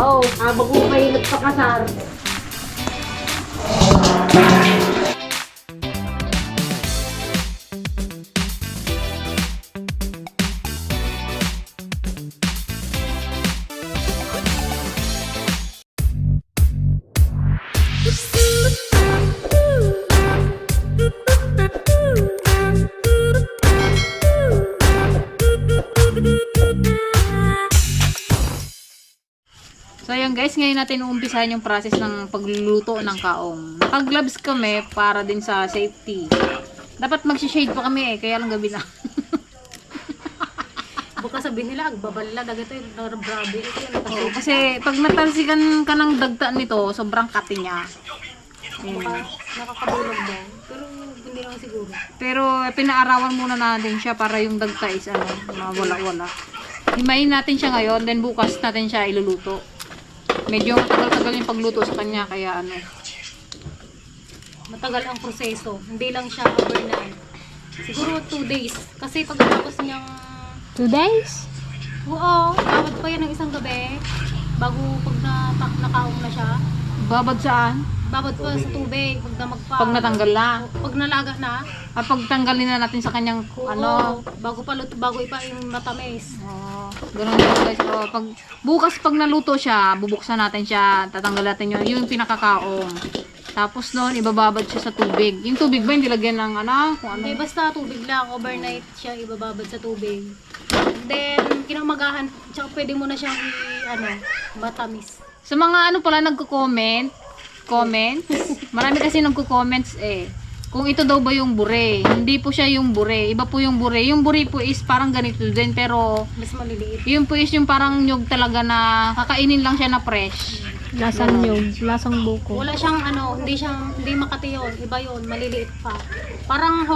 Oo, habang ko kayo nagpakasar. So ayan guys, ngayon natin uumpisahan yung process ng pagluluto ng kaong. Naka-gloves kami para din sa safety. Dapat mag-shade pa kami kaya lang gabi na. Bukas sabihin nila, agbabalila, dagito yung narabrabe. Oo, kasi pag natalsikan ka ng dagtaan nito, sobrang kati niya. Ayan. Nakakabulog daw. Pero hindi naman siguro. Pero pinaarawan muna natin siya para yung dagta is mawala-wala. Himayin natin siya ngayon, then bukas natin siya iluluto. Medyo matagal-tagal yung pagluto sa kanya, kaya Matagal ang proseso. Hindi lang siya overnight. Siguro 2 days. Kasi pagkatapos niyang... 2 days? Oo, babad pa yan ng isang gabi. Bago pag nakaong na siya. Babad saan? Babad pa sa tubig. Pag natanggal na. Pag nalaga na. At pag tanggalin na natin sa kanyang Bago ipa yung matamis. Ganun din guys. Bukas pag naluto siya, bubuksan natin siya, tatanggal natin yung pinakakaong. Tapos noon, ibababad siya sa tubig. Yung tubig ba, hindi lagyan ng kung ano? Hindi, basta tubig lang. Overnight siya ibababad sa tubig. And then, kinamagahan, tsaka pwede mo na siyang matamis. Sa mga pala nagko-comments, marami kasi nagko-comments kung ito daw ba yung bure. Hindi po siya yung bure. Iba po yung bure. Yung bure po is parang ganito din, pero Mas maliliit. yun po is yung parang nyug talaga na kakainin lang siya na fresh. Lasang nyug, lasang buko. Wala siyang hindi makati yun. Iba yun, maliliit pa. Parang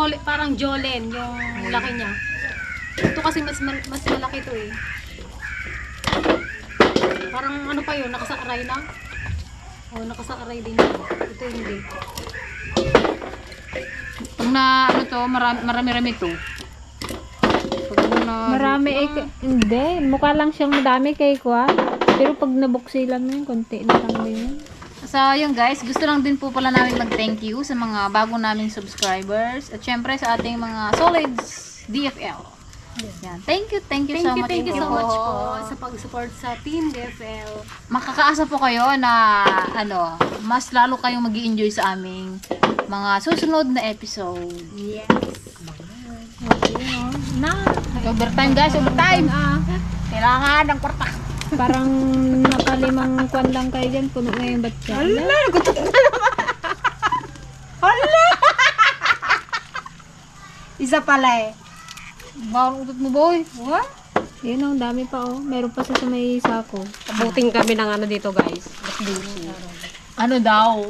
jolen yung laki niya. Ito kasi mas malaki to eh. Parang pa yun, nakasaaray na. Nakasaaray din yun. Ito hindi. Pag na marami-rami to. Marami hindi. Mukha lang siyang madami kay Kwa. Pero pag nabuksilan mo yun, konti na lang din yun. So, yun guys, gusto lang din po pala namin mag-thank you sa mga bago naming subscribers at syempre sa ating mga solids DFL. Yan. Thank you so much. Thank you so much po sa pag-support sa Team DFL. Makakaasa po kayo na mas lalo kayong mag-i-enjoy sa aming mga susunod na episode. Yes. Overtime guys, overtime! Kailangan ng kwarta. Parang nakalimang kwan lang kayo dyan. Puno na yung batya. Nagutot na naman! Hala! Isa pala Bawang utot mo boy. What? Yun ang dami pa Meron pa sa may sako. Abuting kami ng dito guys. Ano daw?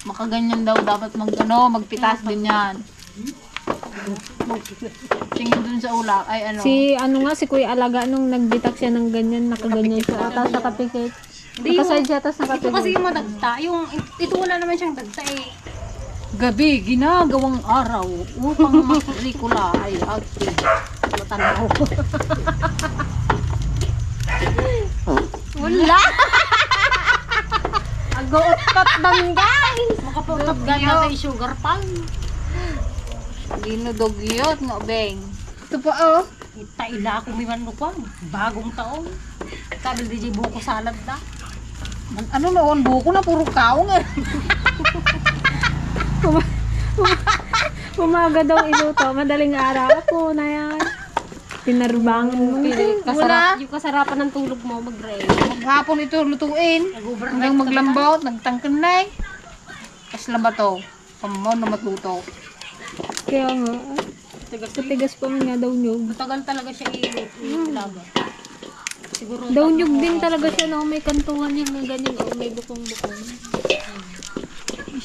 Makaganyan daw dapat magpitas din yan. Tingin dun sa ulak ay Si Kuya Alaga nung nagbitak siya ng ganyan, nakaganyan siya. Tapos nakapikit. Nakaside siya, tapos nakapikit. Ito kasi yung madagta. Ito wala naman siyang dagta gabi, ginagawang araw upang matrikula ay ate. Matanaw. Wala!Ag-uot bang guys! Makapagtap ganda sa sugar pang. Ginudogyot nga beng. Ito pa Itaila ako may manupang. Bagong taon. Kabil DJ buko salad na. Ano naon buko na puro kaong Umaga daw iluto. Madaling araw. Ako na yan. Pinarbangan mo. Yung kasarapan ng tulog mo mag-ray. Maghapon ito lutuin. Hanggang maglambaw, nagtangkanay. Kas laba to. Pamaw na matluto. Kaya nga. Katigas pa man nga daw nyug. Matagal talaga siya ilaga. Siguro Daw nyug din talaga siya. May kantungan yan na ganyan. May bukong-bukong.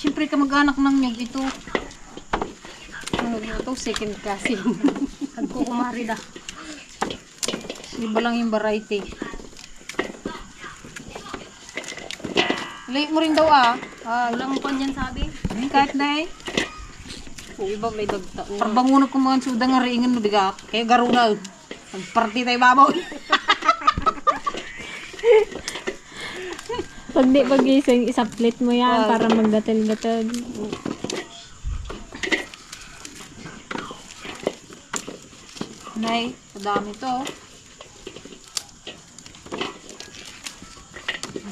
Siyempre ka mag-anak ng nyug ito. ito second kasi. Nagkukumari na. Iba lang yung variety. Late mo rin daw Walang pan yan sabi. Kahit na Kung iba may dagta. Parbangunag kong mga suda nga ringan mo biga. Kaya garuna. Magparty tayo babaw. Pag di pagising, isaplit mo yan para magdatil-datil. Nay, madami to.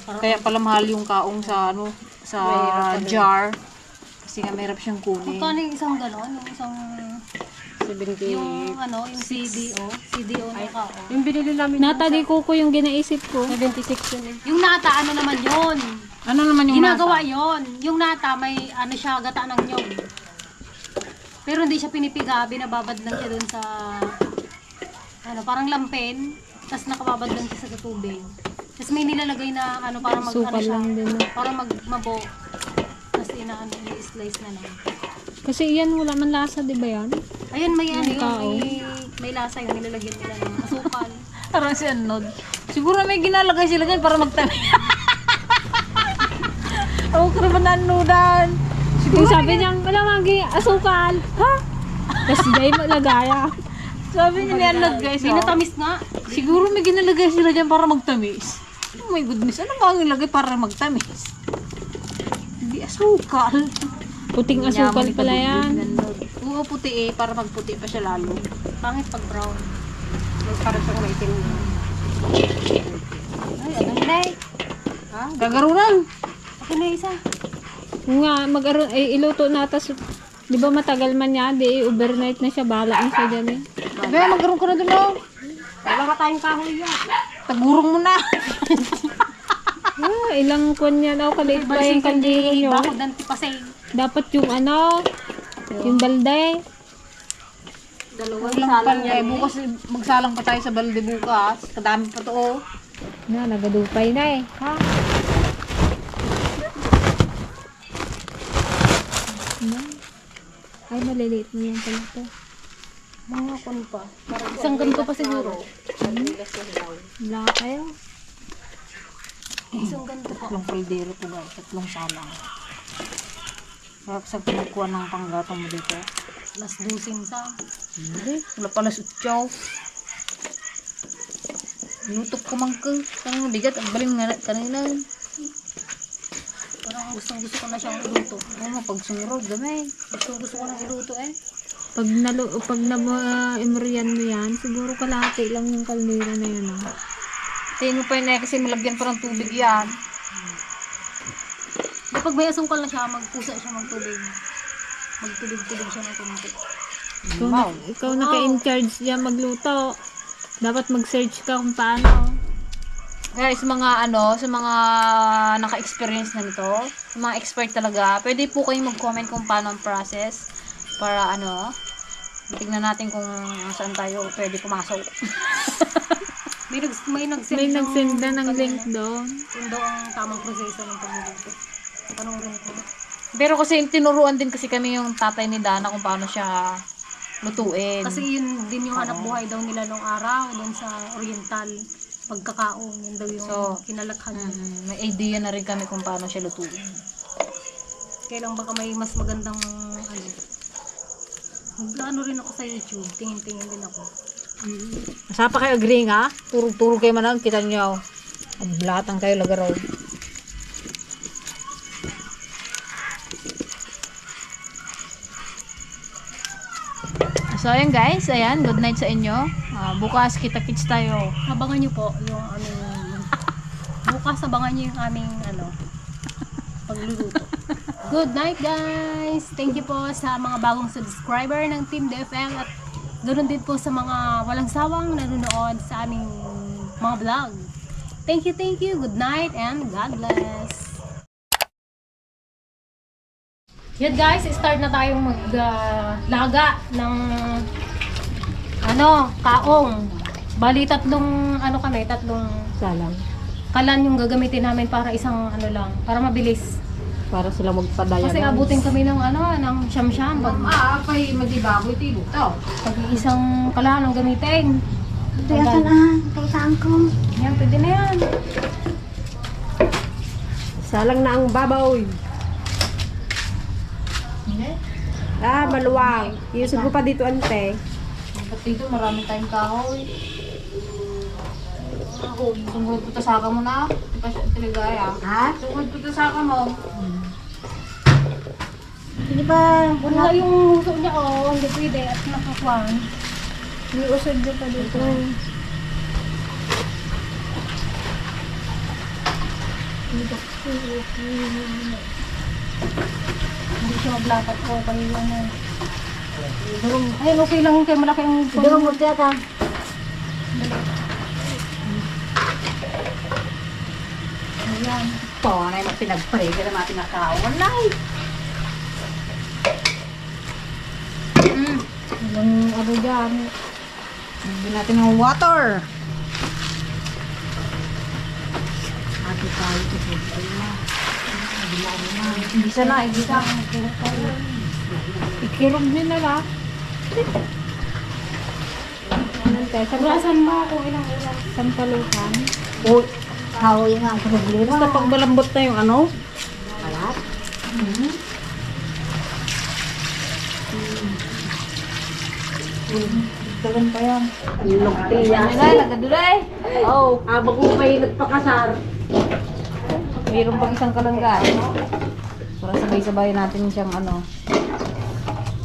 Kaya pala mahal yung kaong sa ano, sa jar. Kasi nga mahirap siyang kunin. Magkano yung isang gano'n? Yung isang, 70. yung ano, yung CDO. CDO na kao. Yung binili namin Natagi ko yung ginaisip ko. 76 yun eh. Yung nata, ano naman yun? Ano naman yung Ginagawa nasa? yon. Yung nata, may ano siya, gata ng nyog. Pero hindi siya pinipiga, binababad lang siya dun sa, ano, parang lampen. Tapos nakababad lang siya sa tubig. Tapos may nilalagay na, ano, para mag, Sukal ano siya, lang din. No? para mabo. Tapos inaano, i-slice na lang. Kasi yan, wala man lasa, di ba yan? Ayun, may ano yun, kao. may lasa yun, nilalagyan nila ng asukal. Parang si Anod. Siguro may ginalagay sila dyan para magtamis. Ako ka naman nanudan. Yung sabi niya, wala magi asukal. Ha? Tapos di maglagaya. Sabi niya ni Anod guys. May Oh. natamis nga. Siguro may ginalagay sila dyan para magtamis. Oh my goodness, ano ba ang ilagay para magtamis? Hindi asukal. Puting asukal pala yan. Oo, puti eh, para magputi pa siya lalo. Pangit pag brown. Para sa kumaitin. Ay, ano na Ha? Gagarunan. Ako na isa. Kung nga, iluto na, tas, di ba matagal man yan, di overnight na siya, bahala na siya dyan eh. Be, magkaroon ka na dun oh. Wala ka tayong kahoy yan. Tagurong mo na. Ah, ilang kwan yan, kaliit pa yung kaldero nyo. Bakod ng tipasay. Dapat yung ano, yung balde. Huwag lang pala eh. Bukas magsalang pa tayo sa balde bukas. Kadami pa to oh. Na, nagadupay na eh. Ha? Na. Ay, maliliit mo yan pala to. Mga kun pa. Isang ganito pa siguro. Wala kayo. Isang ganito pa. Tatlong kaldero to guys. Tatlong salang. Sarap sa pinukuha ng panggatong mo dito. Las dusin sa. Hindi. Wala pala sutyaw. Lutok ko man ka. Kanang bigat. Ang baling nga kanina. Parang gustong gusto ko na siyang iluto. Oo, pag sumurog, gamay. Gustong gusto ko na iluto eh. Pag imurian mo yan, siguro kalahati lang yung kaldero na yun. Ah. Tingin mo pa yun eh, kasi malagyan pa ng tubig yan. Kapag may asukal na siya, magpusa siya magtubig. Magtubig-tubig siya ng kunti. Ikaw naka-in-charge dyan magluto. Dapat mag-search ka kung paano. Guys, mga ano, sa mga naka-experience na nito, sa mga expert talaga, pwede po kayong mag-comment kung paano ang process para ano, tingnan natin kung saan tayo pwede pumasok. May nag-send May nag-send na ng link doon. Yun daw ang tamang proseso ng pagluluto. Panoorin ko. Pero kasi tinuruan din kasi kami yung tatay ni Dana kung paano siya lutuin. Kasi yun din yung hanap buhay daw nila nung araw, doon sa Oriental. Pagkakaong, yun daw yung So, kinalakhan niya. may idea na rin kami kung paano siya lutuin. Kailang baka may mas magandang ano. Mag-ano rin ako sa YouTube, tingin-tingin din ako. Masapa kayo agree nga? Turog-turog kayo manang, kita nyo. Ang blatang kayo lagaraw. So ayun guys, ayan, good night sa inyo. Bukas kita-kits tayo. Abangan nyo po yung aming bukas abangan nyo yung aming ano pagluluto. Good night guys! Thank you po sa mga bagong subscriber ng Team DFM at ganoon din po sa mga walang sawang nanonood sa aming mga vlog. Thank you, good night and God bless! Yan guys, start na tayong maglaga ng ano, kaong. Bali tatlong Salang. kalan yung gagamitin namin para isang ano lang, para mabilis. Para sila magpadaya. Kasi abutin kami ng ano, ng siyam-siyam. Kay magibaboy tibo to. Pag isang kalan ang gamitin. Tiyasan tiyasan ko. Yan, pwede na yan. Salang na ang baboy. Maluwag. Iusog ko pa dito ante. Ba't dito marami tayong kahoy? Tungkol ko tasaka mo na. Tiligaya. Ha? Tungkol ko tasaka mo. Hindi ba? Wala yung uso niya, oh. Hindi pwede at nakakuan. May usod dyan pa dito. Hindi siya maglapat ko. Kaya ano. Ayun, okay lang kayo. Malaki ang Hindi mo ka. Ayan. Po, na yung pinagpray ka naman tinakawan na eh. Walang ano dyan. Hindi natin ng water. Ate tayo ito. Isa na, isa. Ikirog nyo na lang. Anong te? Sabrasan mo kung ilang oras. Sampalukan. O, how yung ang problema? Basta pag malambot na yung ano. Alat. Dagan pa yan. Lugti yan. Ay, lagadulay. Oh, habang ko kayo nagpakasar. Mayroon pang isang kalanggan. Para sabay-sabay natin siyang ano.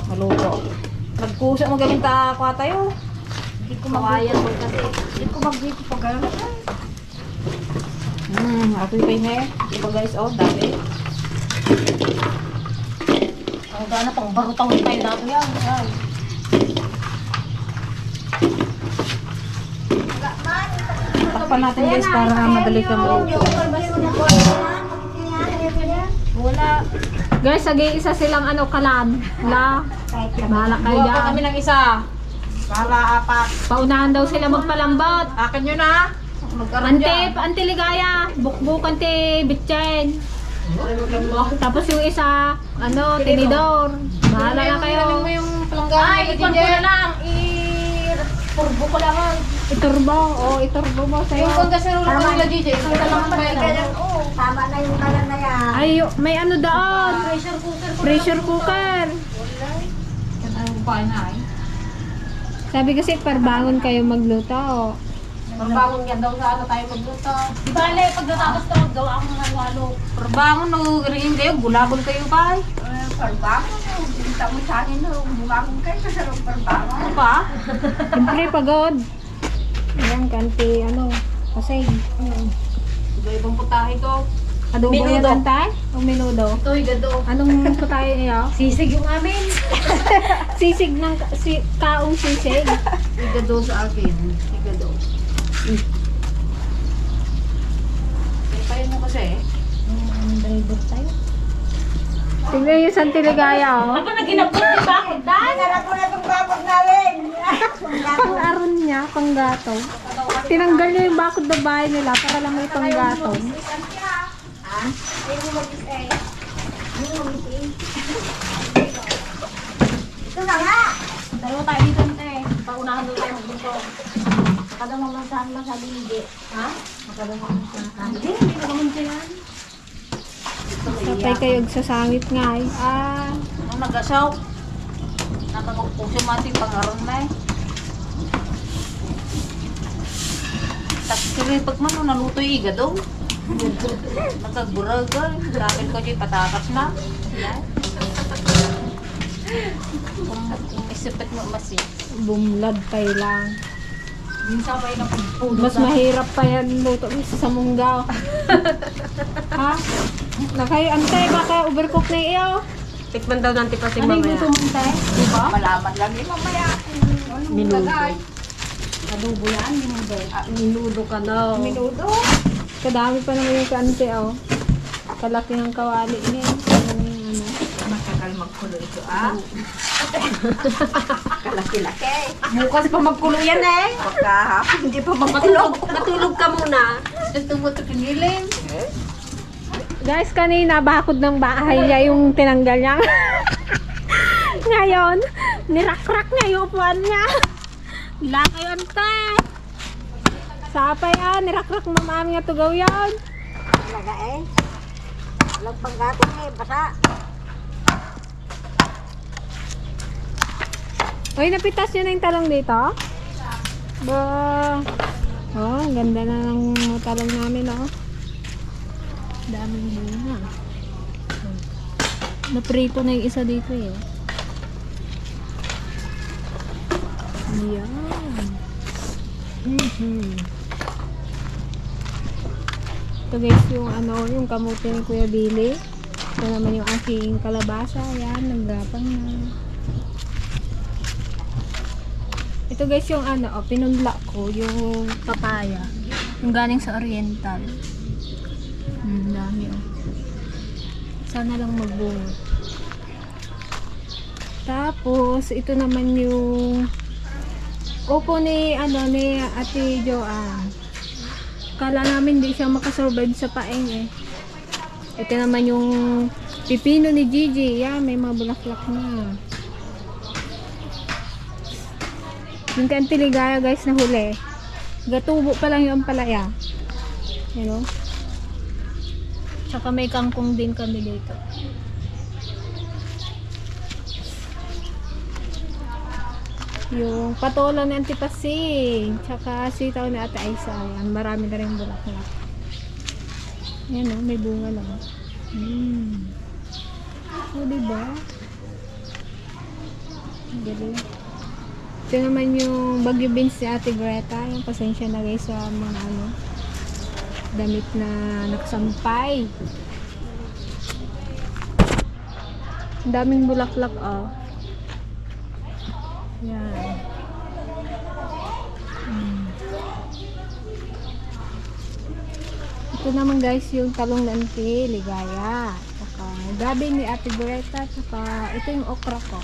Maluto. Nagkusa mo galing kwa tayo. Hindi ko magayan mo kasi. Hindi ko mag-dito pag gano'n. Ako yung pahinga eh. Diba guys, oh, dami. Ang gana pang barutang tayo natin yan. Ayan. Takpan natin guys para madali kang maluto. Wala. Guys, isa silang ano, kalan. Wala. Bahala kayo Buwa pa dyan. kami ng isa. Para apat. Paunahan daw sila magpalambot. Akin yun ha. Magkaroon dyan. Ante ligaya. Bukbuk ante bitchen. Tapos yung isa, ano, tinidor. Bahala na kayo. mo yung palanggan. Ay, ikon ko na lang. Purbo ko lang. Iturbo. O, iturbo mo Yung sa'yo. kongkasero ko nila DJ. Ito na lang ba yun? Tama na yung kalan na yan. Ay, may ano doon. Pressure cooker ko. Pressure cooker. Ano pa na ay? Sabi kasi parbangon kayo magluto. Parbangon yan daw sa ano tayo magluto. Di bale, pag natapos ka maggawa ako ng halo-halo. Parbangon, nag-ring kayo. Gulabol kayo pa. Parbangon. Binta mo sa akin na. Bumangon kayo sa parbangon. Ano pa? Siyempre, pagod. Ayan, kanti, ano, kasi, Iba-ibang putahe ko. adobo yan antay? O minudo? Ito, higado. Anong putahe niyo? Sisig yung amin. Sisig ng, kaong sisig. Igado sa akin. Igado. Kaya mo kasi. Driver tayo. Tingnan yung Santiligaya, oh. Ako na ginabot yung bakod, Dan. Anak ko na itong babag namin. Pang-aron niya, pang-gatong. Tinanggal niya yung bakod na bahay nila para lang may pang-gatong. Ito na nga. Dalawa tayo dito, ante. Paunahan doon tayo magbuto. Makadamang lang saan lang sa hindi. Ha? Makadamang lang saan. Hindi, hindi na naman siya yan. Sapay kayo sasangit nga, eh. Ano nag-asaw? Napag-upusin mating pangaron na eh. Tapos kaya pag man naluto yung igado. Nagkaguragal. Dahil ko dyan patatas na. Yan. Kung isipit mo masin. Bumlad pa lang. Minsan pa yun ang pagpulot. Mas mahirap pa yan luto sa munggaw. Ha? Nakay, antay, baka overcook na iyo. Tikman daw natin pa si Ano yung gusto mo, ante? Diba? Malaman lang yun mamaya. Minudo. Adobo yan, minudo. Minudo ka daw. Minudo. Kadami pa naman yung kaante, oh. Kalaki ng kawali niya. Ano. Matagal magkulo ito ah. Kalaki-laki. Bukas pa magkulo yan eh. Pagkahapon, hindi pa matulog. Matulog ka muna. Ito mo ito pinilin. Guys, kanina bakod ng bahay niya yung tinanggal niya. Ngayon, nirak-rak niya yung upuan niya. Wala kayo, ante. Sapay nirak-rak ng mami nga tugaw yan. Talaga eh. Walang panggatong eh. Basa. Uy, napitas niyo na yung talong dito? Ba, Oh, ang ganda na ng talong namin, oh. Daming bunga. Naprito na yung isa dito, eh. Yan. Ito guys, yung yung kamote ni Kuya Billy. Ito naman yung aking kalabasa. Ayan, naggapang na. Ito guys, yung pinunla ko, yung papaya. Yung galing sa Oriental. Dami, oh. Sana lang magbunga. Tapos, ito naman yung upo ni Ate Joanne. Kala namin hindi siya makasurvive sa paeng, eh. Ito naman yung pipino ni Gigi. Yan, may mga bulaklak na. Yung kantiligaya guys na huli. Gatubo pa lang yung palaya. You know? Tsaka may kangkong din kami dito. Yung patola ni Antipasing. Tsaka sitaw ni Ate Aisa. Yan, marami na rin bulaklak. Yan o, may bunga lang. O, diba? Galing. Ito naman yung bagyo beans ni Ate Greta. Yung pasensya na guys sa mga damit na nakasampay. Ang daming bulaklak, oh. Yan. Ito naman guys yung talong nanti, ligaya. Saka gabi ni Ate Greta. Saka ito yung okra ko.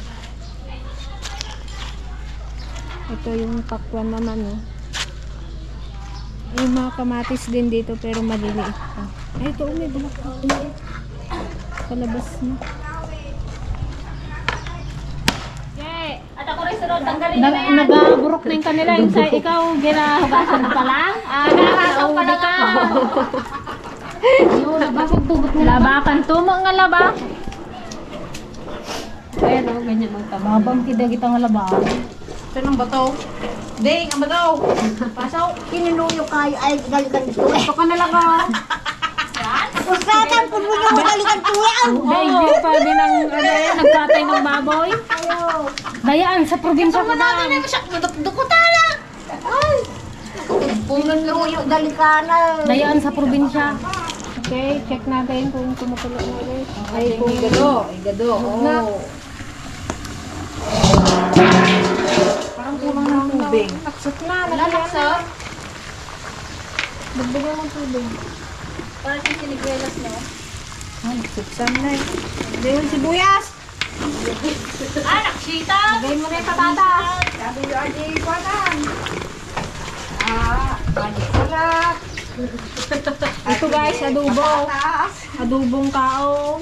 Ito yung pakwan naman, oh. Yung mga kamatis din dito pero maliliit pa. Ay, ito may bulaklak. Palabas na. At ako rin sunod, tanggalin Nagaburok na yung kanila. Yung sa ikaw, ginahugasan pa lang. Nakakasaw pa lang ako. Yung labakag-bugot na labakan. Tumo nga laba. Pero, ganyan ang tama. Babang kita nga laba. Ito ng bato. Ding, ang bato. Pasaw. Kinunuyo kayo ay galikan dito eh. Ito ka na lang, oh. Kusatan po mo yung galikan tuyan. Dahil pa din ang nagkatay ng baboy. Dayaan sa probinsya ko na. Dukutala. Ay. Kinunuyo galikana. Dayaan sa probinsya. Okay, check natin kung tumutulo na ulit. Ay, kung Igado. Oh. Parang kulang ng tubig. naksot na. Lalaksot. Dagdagan mo tubig. Parang yung sinigwelas, no? Ay, nagsuksan na eh. Hindi yung sibuyas. Naksita! Lagay mo na yung patatas. Sabi yung adi ko na. Adi ko na. Ito guys, adobo. Taas. Adobong kaong.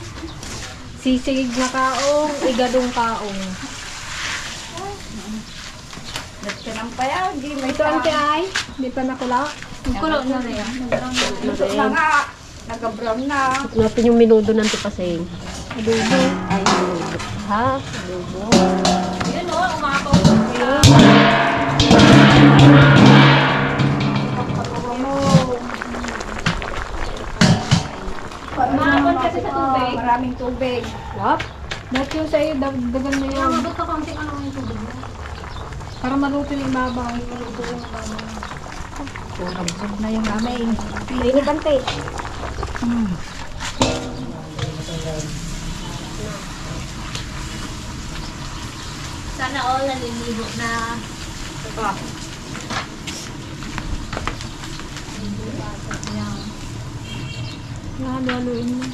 Sisig na kaong. Igadong kaong. Nagtanang pa yan. Hindi may Ito ang ay. Hindi pa nakula. Kulo na rin. Luto na nga. Nagka-brown na. Natin yung minudo ng tipasing. Adobo. Ay, minudo. Ha? Adobo. Yun, no? Umapaw. Umapaw kasi sa tubig. Maraming tubig. What? Ba't yung sa'yo, dagdagan mo Kaya yan. mabot ka konting ano yung tubig mo. Para maluto yung ibabaw. Maluto yung ibabaw. Kurang na yung namin. Ini kante. Sana all naliligo na. Ito. Halo-haloin mo.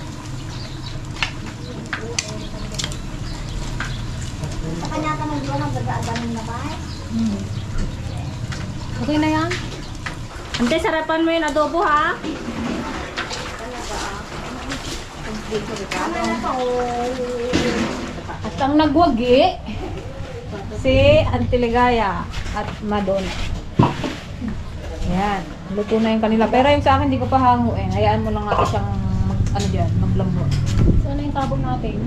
Sa kanya ka nang doon ang gagaagan na ba? Okay na yan? Ante, sarapan mo yung adobo ha? At ang nagwagi, si Antiligaya at Madonna. Ayan, luto na yung kanila. Pero yung sa akin, hindi ko pa hanguin. Hayaan mo lang natin siyang maglambot. Ano yung tabog natin?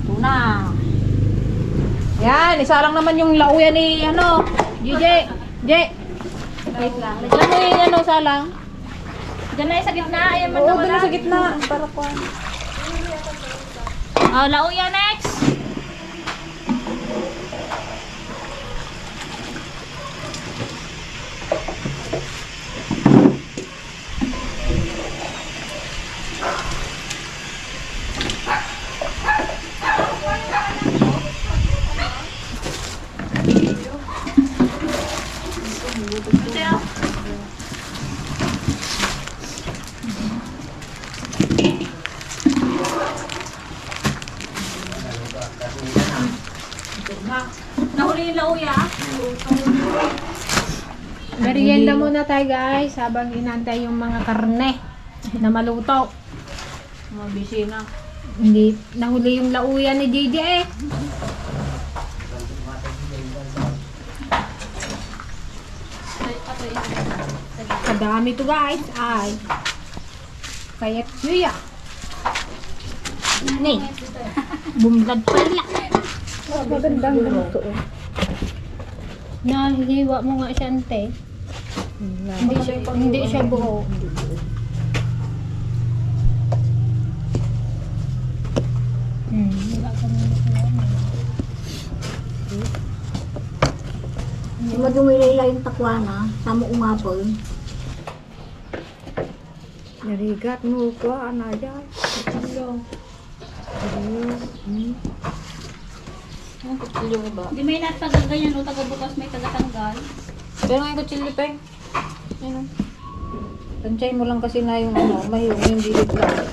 Ito na. Yan, isa lang naman yung lauya ni, JJ. Wait lang. Diyan mo yung ano, salang. Diyan na yung sa gitna. Ayan man Oo, doon sa gitna. Para ko. Oh, lauya next. Nahuli yung lauya. Merienda muna tayo guys habang inantay yung mga karne na maluto. Mga busy na. Hindi, nahuli yung lauya ni JJ eh. Kadami to guys. Ay. Kaya yuya. Ni. Bumlad pala. Magandang luto. Nahihiwa mo nga siya ante. Hindi siya buo. Wala ka Madumilay yung takwana. Sama umapol. Narigat mo ko, anaya. Ang kutsilyo ba? Di may natagal ganyan, no? Taga-bukas may tagatanggal. Pero nga yung kutsilyo pa eh. Ayun. Tansay mo lang kasi na yung ano, mahirap yung dilit lang.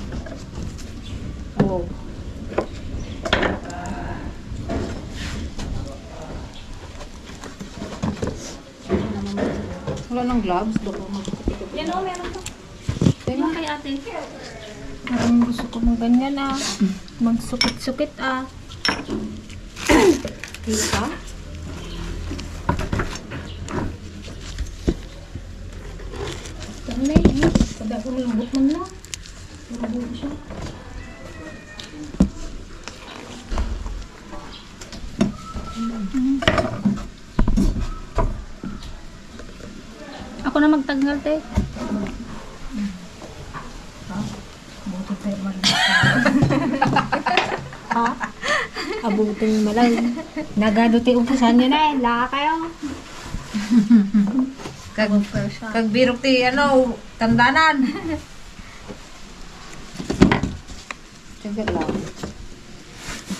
Oo. Wala nang gloves. Yan o, meron to. Yan kay ate. Parang gusto ko ng ganyan ah. Magsukit-sukit ah. Kita? Tanay eh. Kada ko lambot man na. Lambot siya. Ako na magtanggal te. Ha? Abutin mo lang. Nagaduti upusan niyo na eh. Laka kayo. Kag birok ti ano, tandanan. Sige lang.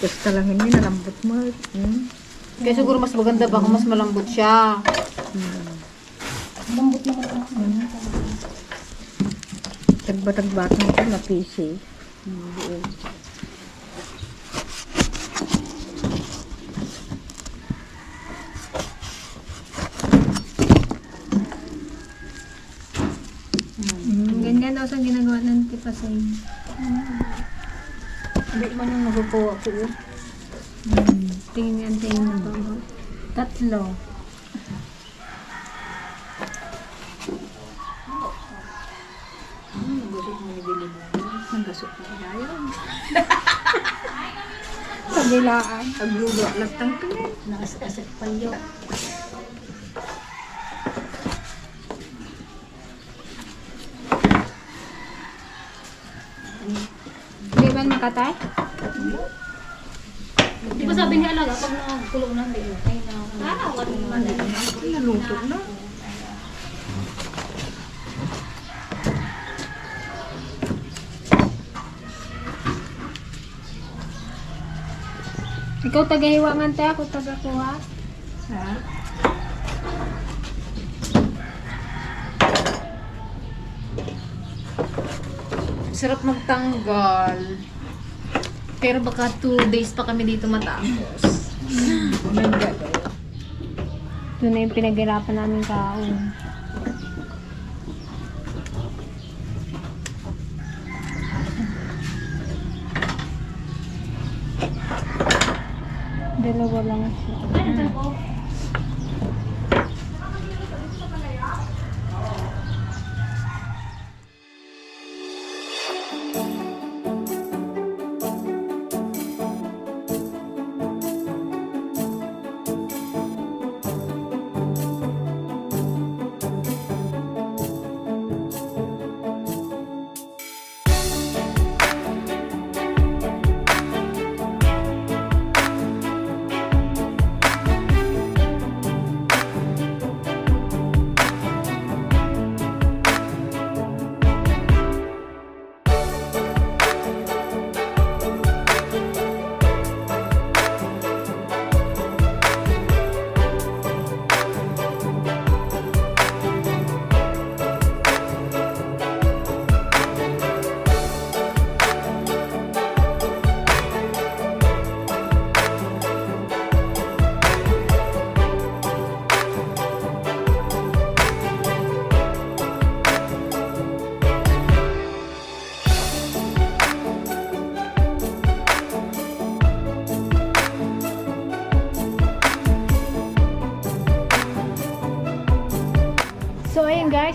Gusto lang hindi nalambot mo. Kaya siguro mas maganda ba kung mas malambot siya. Tagbatang ito na PC. Ganyan daw sa ginagawa ng tipasay. Hindi man yung nagkukuha ko yun. Tingin na ba? Tatlo. Nanggasot na yun. Kabilaan. Aglulo. Lagtang pinay. Nakasakasak pa yun. Hindi ba makatay? Di ba sabi ni Alaga, pag nakakulo na, hindi na. Ay, Naluto na. Ikaw taga-hiwa man tayo, ako taga-kuha. Ha? Sarap magtanggal. Pero baka 2 days pa kami dito matapos. Ito na yung pinaghirapan namin kaon. Dalawa lang siya.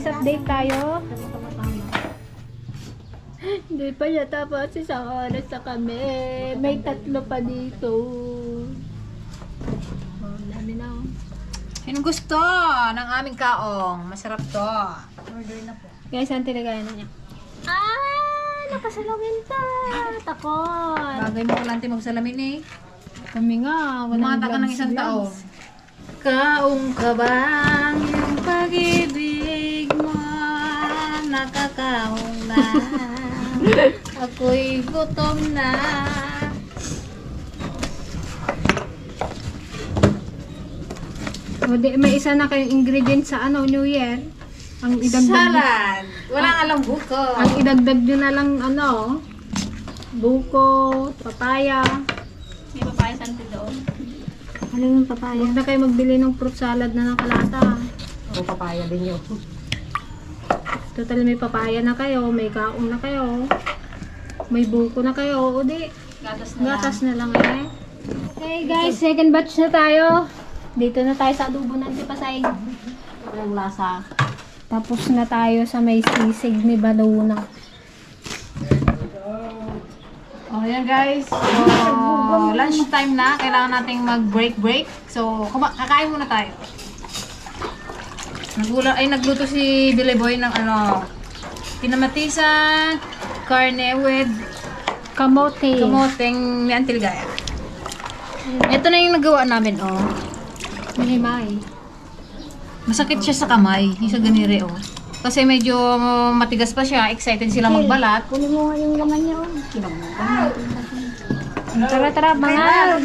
guys, update tayo. Hindi pa yata pa si isang oras sa kami. May 3 pa dito. Oh, dami na. Sino gusto ng aming kaong? Masarap to. Order na po. Guys, ang tinagayan na niya. Nakasalawin ta. Takot. Bagay mo lang magsalamin eh. Kami nga, walang Umata ka ng isang taon. gloves. Kaong ka bang yung pag-ibig mo nakakaong na ako'y gutom na. O, di, may isa na kayong ingredient sa New Year. Ang idagdag, Salad. Walang alam buko. ang idagdag nyo na lang buko, papaya. May papaya sante doon. Ano yung papaya? Huwag na kayo magbili ng fruit salad na nakalata. O papaya din yun. Total may papaya na kayo, may kaong na kayo, may buko na kayo, o di, gatas na lang eh. Okay guys, second batch na tayo. Dito na tayo sa adobo ng tipasay. Walang lasa. Tapos na tayo sa may sisig ni Baluna. Oh, yan guys. So, lunch time na. Kailangan nating mag-break. So, kakain muna tayo. Nagluto si Billy Boy ng pinamatisan, karne with Kamote. kamoteng may antilgaya. Ito na yung nagawa namin, oh. Mahimay. Masakit siya sa kamay, yung sa ganire, oh. Kasi medyo matigas pa siya, excited sila magbalat. Kunin mo nga yung laman niyo. Tara, mga.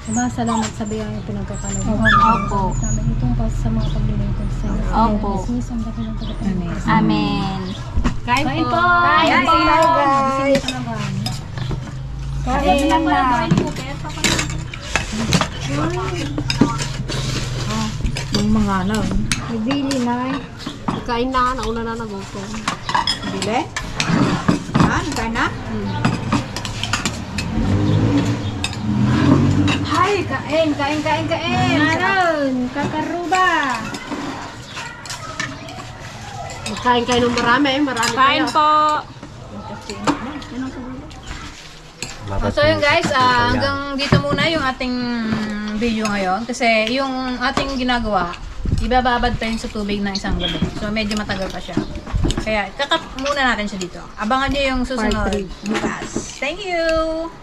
Diba, salamat sa biyaya yung pinagkakalaga. Opo. Namin itong sa mga paglilingkod sa inyo. Opo. Jesus, ang dapat ng tagapagligtas. Amen. Kain po. Kain po. guys. Kain lang na. Yung mga Bibili na. Kain na, nauna na nagutom. Bile? Ha? Nagkain na? Hay! Kain! Meron, kakaruba. Kain kayo ng marami Kain po! So yun guys, hanggang dito muna yung ating video ngayon. Kasi yung ating ginagawa, ibababad pa yun sa tubig ng isang gabi. So medyo matagal pa siya. Kaya kakap muna natin siya dito. Abangan nyo yung susunod bukas. Thank you!